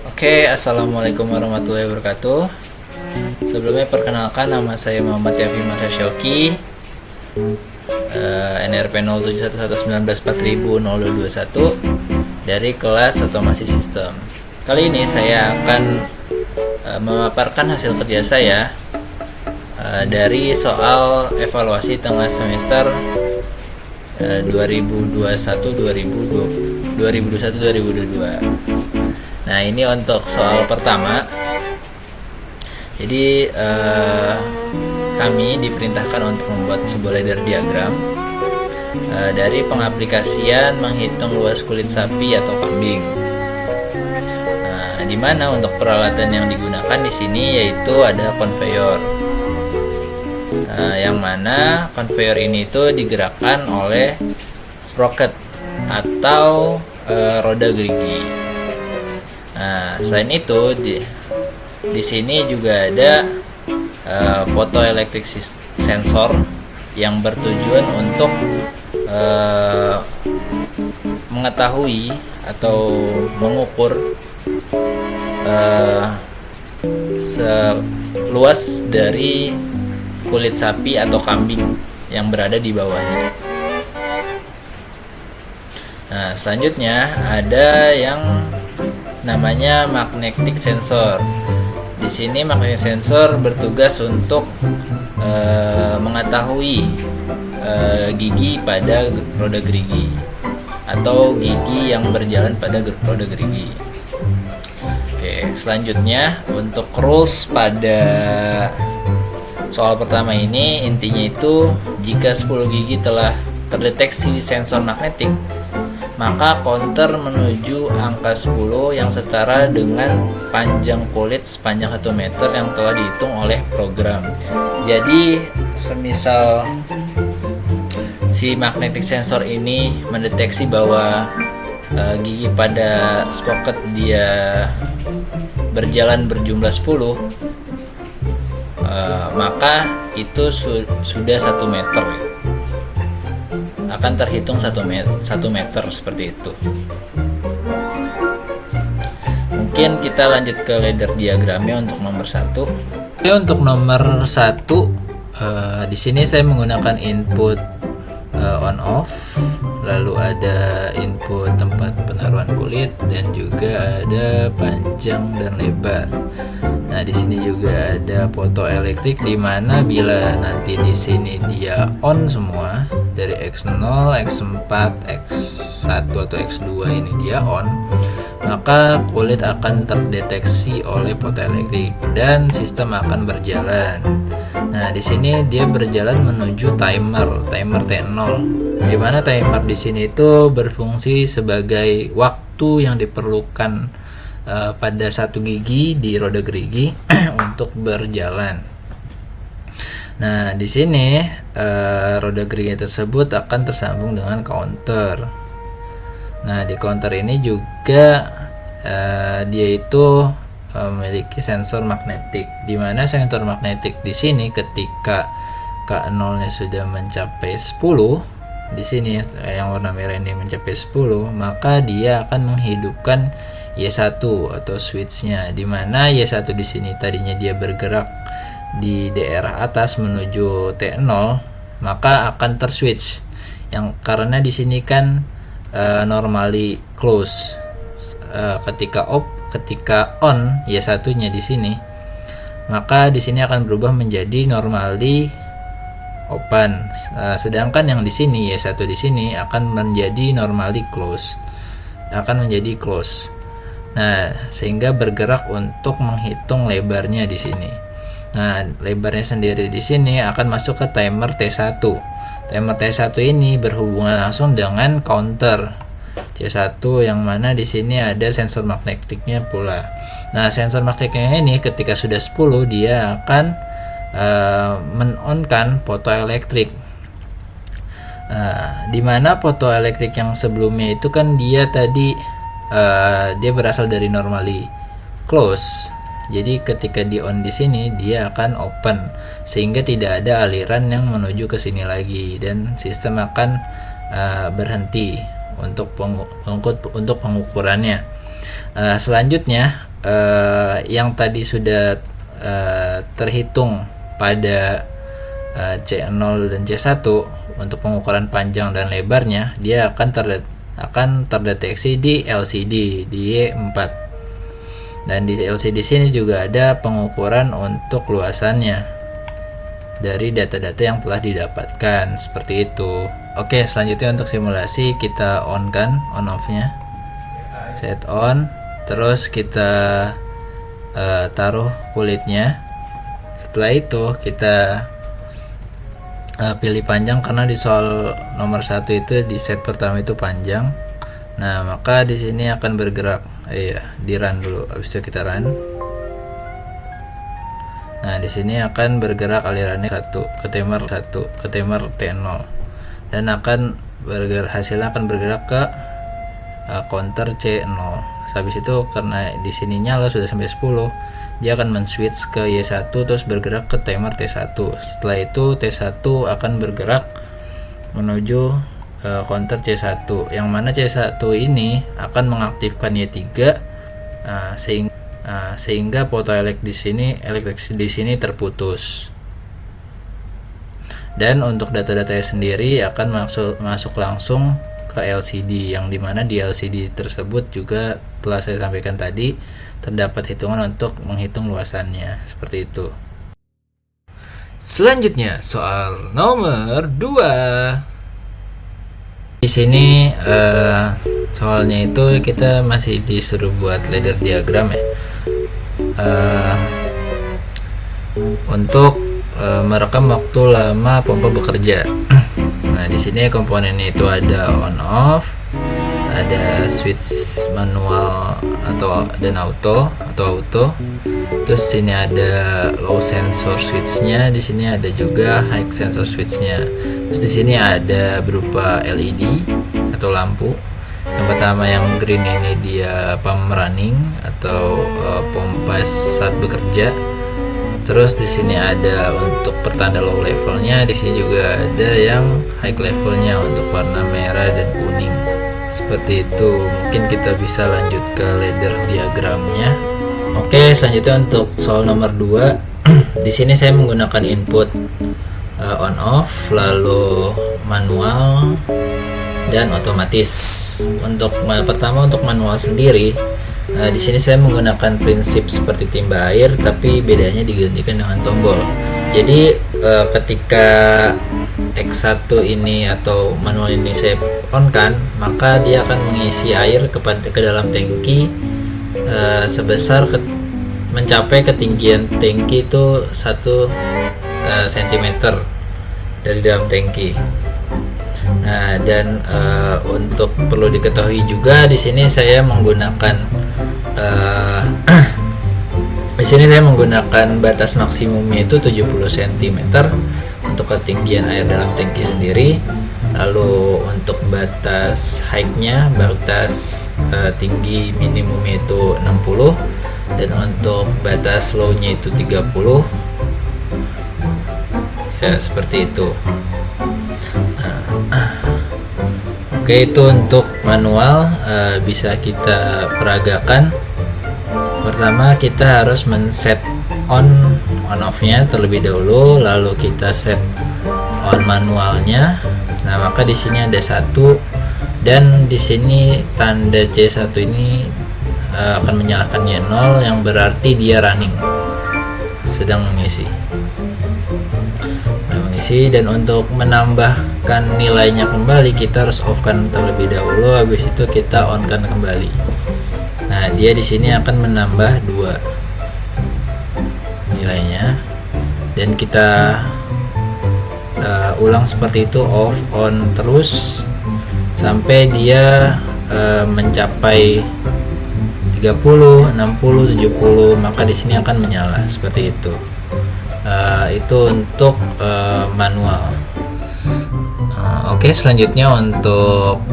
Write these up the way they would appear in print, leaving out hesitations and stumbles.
Oke, assalamualaikum warahmatullahi wabarakatuh. Sebelumnya perkenalkan, nama saya Muhammad Yafi Marsyoki, NRP 07111940000221 dari kelas Otomasi Sistem. Kali ini saya akan memaparkan hasil kerja saya dari soal evaluasi tengah semester 2021-2022. Nah, ini untuk soal pertama. Jadi kami diperintahkan untuk membuat sebuah ladder diagram dari pengaplikasian menghitung luas kulit sapi atau kambing. Nah, di mana untuk peralatan yang digunakan di sini yaitu ada conveyor. Yang mana conveyor ini itu digerakkan oleh sprocket atau roda gerigi. Nah, selain itu di sini juga ada photoelectric sensor yang bertujuan untuk mengetahui atau mengukur seluas dari kulit sapi atau kambing yang berada di bawahnya. Nah, selanjutnya ada yang namanya magnetic sensor. Di sini magnetic sensor bertugas untuk mengetahui gigi pada roda gerigi atau gigi yang berjalan pada roda gerigi. Oke, selanjutnya untuk rules pada soal pertama ini intinya itu jika 10 gigi telah terdeteksi sensor magnetik, maka counter menuju angka 10 yang setara dengan panjang kulit sepanjang 1 meter yang telah dihitung oleh program. Jadi semisal si magnetic sensor ini mendeteksi bahwa gigi pada sprocket dia berjalan berjumlah 10, maka itu sudah 1 meter, akan terhitung 1 meter seperti itu. Mungkin kita lanjut ke ladder diagramnya untuk nomor 1. Oke, untuk nomor 1 di sini saya menggunakan input on off, lalu ada input tempat penaruhan kulit dan juga ada panjang dan lebar. Nah, di sini juga ada photoelektrik, di mana bila nanti di sini dia on semua dari X0, X4, X1 atau X2 ini dia on, maka kulit akan terdeteksi oleh photoelektrik dan sistem akan berjalan. Nah, di sini dia berjalan menuju timer T0, di mana timer di sini itu berfungsi sebagai waktu yang diperlukan pada satu gigi di roda gerigi untuk berjalan. Nah, di sini roda gerigi tersebut akan tersambung dengan counter. Nah, di counter ini juga dia itu memiliki sensor magnetik, di mana sensor magnetik di sini ketika K0-nya sudah mencapai 10, di sini yang warna merah ini mencapai 10, maka dia akan menghidupkan Y1 atau switch-nya, di mana Y1 di sini tadinya dia bergerak di daerah atas menuju T0, maka akan terswitch. Yang karena di sini kan normally close, ketika on Y1-nya di sini, maka di sini akan berubah menjadi normally open. Sedangkan yang di sini Y1 di sini akan menjadi normally close, akan menjadi close. Nah, sehingga bergerak untuk menghitung lebarnya di sini. Nah, lebarnya sendiri di sini akan masuk ke timer T1. Timer T1 ini berhubungan langsung dengan counter C1, yang mana di sini ada sensor magnetiknya pula. Nah, sensor magnetiknya ini ketika sudah 10 dia akan men-on-kan photoelektrik. Di mana photoelektrik yang sebelumnya itu kan dia tadi dia berasal dari normally close. Jadi ketika di on di sini dia akan open, sehingga tidak ada aliran yang menuju ke sini lagi dan sistem akan berhenti untuk pengukurannya. Selanjutnya yang tadi sudah terhitung pada C0 dan C1 untuk pengukuran panjang dan lebarnya, dia akan terdeteksi di LCD di Y4. Dan di LCD sini juga ada pengukuran untuk luasannya dari data-data yang telah didapatkan, seperti itu. Oke, selanjutnya untuk simulasi kita on kan, on off-nya. Set on, terus kita taruh kulitnya. Setelah itu kita pilih panjang, karena di soal nomor 1 itu di set pertama itu panjang. Nah, maka di sini akan bergerak. Di run dulu. Habis itu kita run. Nah, di sini akan bergerak alirannya ke timer T0 dan hasilnya akan bergerak ke counter C0. Habis itu karena di sini nyala sudah sampai 10, dia akan men-switch ke Y1 terus bergerak ke timer T1. Setelah itu T1 akan bergerak menuju counter C1, yang mana C1 ini akan mengaktifkan Y3 sehingga fotoelektrik di sini terputus. Dan untuk data-datanya sendiri akan masuk langsung ke LCD, yang dimana di LCD tersebut juga telah saya sampaikan tadi terdapat hitungan untuk menghitung luasannya, seperti itu. Selanjutnya soal nomor 2. Di sini soalnya itu kita masih disuruh buat ladder diagram ya, untuk merekam waktu lama pompa bekerja. Nah, di sini komponennya itu ada on off, ada switch manual dan auto. Terus sini ada low sensor switchnya, di sini ada juga high sensor switchnya. Terus di sini ada berupa LED atau lampu. Yang pertama yang green ini dia pump running atau pompa saat bekerja. Terus di sini ada untuk pertanda low levelnya, di sini juga ada yang high levelnya untuk warna merah dan kuning. Seperti itu. Mungkin kita bisa lanjut ke ladder diagramnya. Oke, selanjutnya untuk soal nomor 2. Di sini saya menggunakan input on off, lalu manual dan otomatis. Untuk pertama untuk manual sendiri, di sini saya menggunakan prinsip seperti timba air, tapi bedanya digantikan dengan tombol. Jadi ketika X1 ini atau manual ini saya on kan, maka dia akan mengisi air ke dalam tangki sebesar mencapai ketinggian tangki itu 1 cm dari dalam tangki. Nah, dan untuk perlu diketahui juga di sini saya menggunakan batas maksimumnya itu 70 cm untuk ketinggian air dalam tangki sendiri. Lalu untuk batas height-nya, batas tinggi minimumnya itu 60, dan untuk batas low-nya itu 30. Ya, seperti itu. Oke, itu untuk manual. Bisa kita peragakan. Pertama kita harus men-set on off-nya terlebih dahulu, lalu kita set on manualnya. Nah, maka di sini ada 1, dan di sini tanda C1 ini akan menyalakannya 0, yang berarti dia running, sedang mengisi. Dan untuk menambahkan nilainya kembali kita harus off kan terlebih dahulu, habis itu kita on kan kembali. Nah, dia di sini akan menambah 2 nilainya, dan kita ulang seperti itu, off on terus sampai dia mencapai 30, 60, 70, maka di sini akan menyala seperti itu. Itu untuk manual. Oke, selanjutnya untuk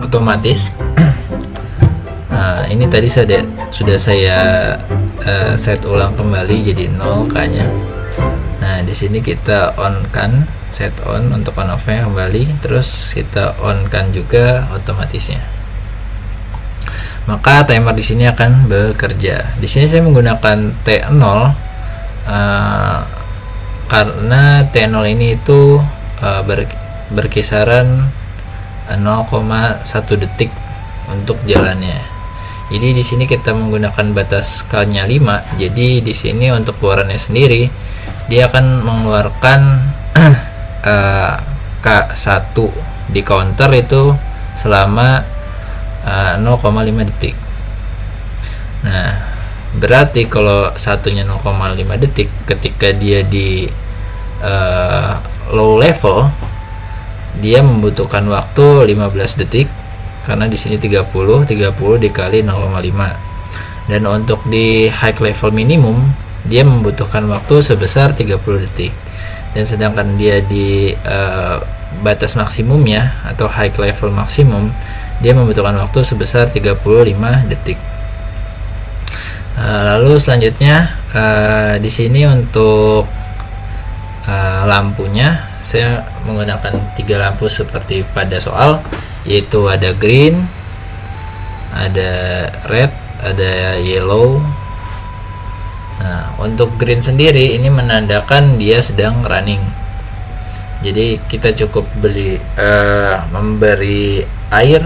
otomatis. Ini tadi sudah saya set ulang kembali jadi 0 K-nya. Nah, di sini kita on kan, set on untuk on off-nya kembali, terus kita on kan juga otomatisnya. maka timer di sini akan bekerja. Di sini saya menggunakan T0 karena T0 ini itu berkisaran 0,1 detik untuk jalannya. Jadi di sini kita menggunakan batas skalanya 5. Jadi di sini untuk keluarannya sendiri dia akan mengeluarkan K1 di counter itu selama 0,5 detik. Nah, berarti kalau satunya 0,5 detik ketika dia di low level, dia membutuhkan waktu 15 detik karena di sini 30 dikali 0,5. Dan untuk di high level minimum dia membutuhkan waktu sebesar 30 detik. Dan sedangkan dia di batas maksimumnya atau high level maksimum, dia membutuhkan waktu sebesar 35 detik. Lalu selanjutnya di sini untuk lampunya saya menggunakan 3 lampu seperti pada soal, yaitu ada green, ada red, ada yellow. Nah, untuk green sendiri ini menandakan dia sedang running. Jadi kita cukup memberi air,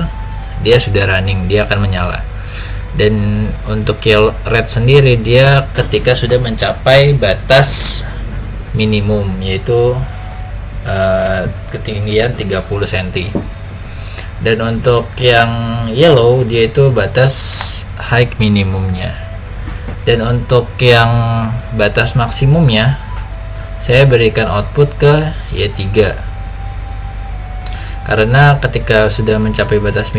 dia sudah running, dia akan menyala. Dan untuk red sendiri dia ketika sudah mencapai batas minimum, yaitu ketinggian 30 cm. Dan untuk yang yellow dia itu batas high minimumnya. Dan untuk yang batas maksimumnya saya berikan output ke Y3, karena ketika sudah mencapai batas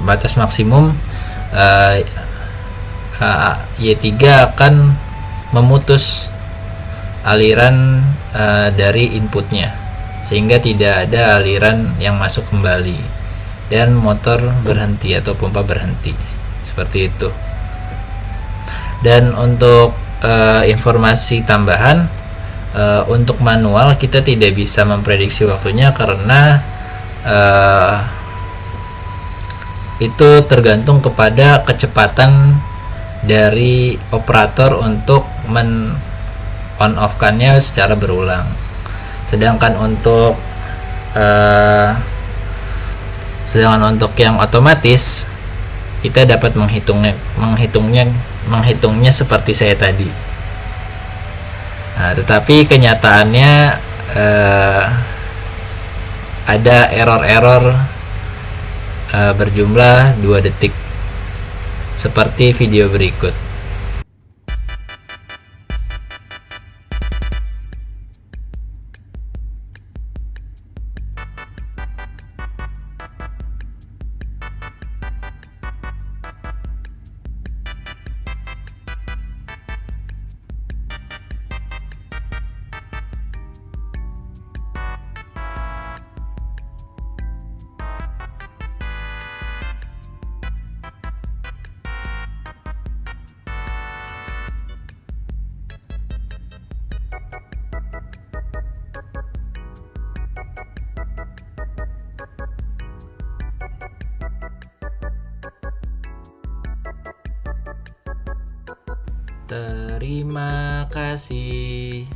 batas maksimum, Y3 akan memutus aliran dari inputnya sehingga tidak ada aliran yang masuk kembali dan motor berhenti atau pompa berhenti, seperti itu. Dan untuk informasi tambahan, untuk manual kita tidak bisa memprediksi waktunya karena itu tergantung kepada kecepatan dari operator untuk on off-kannya secara berulang. Sedangkan untuk yang otomatis kita dapat menghitungnya seperti saya tadi. Nah, tetapi kenyataannya ada error berjumlah 2 detik seperti video berikut. Terima kasih.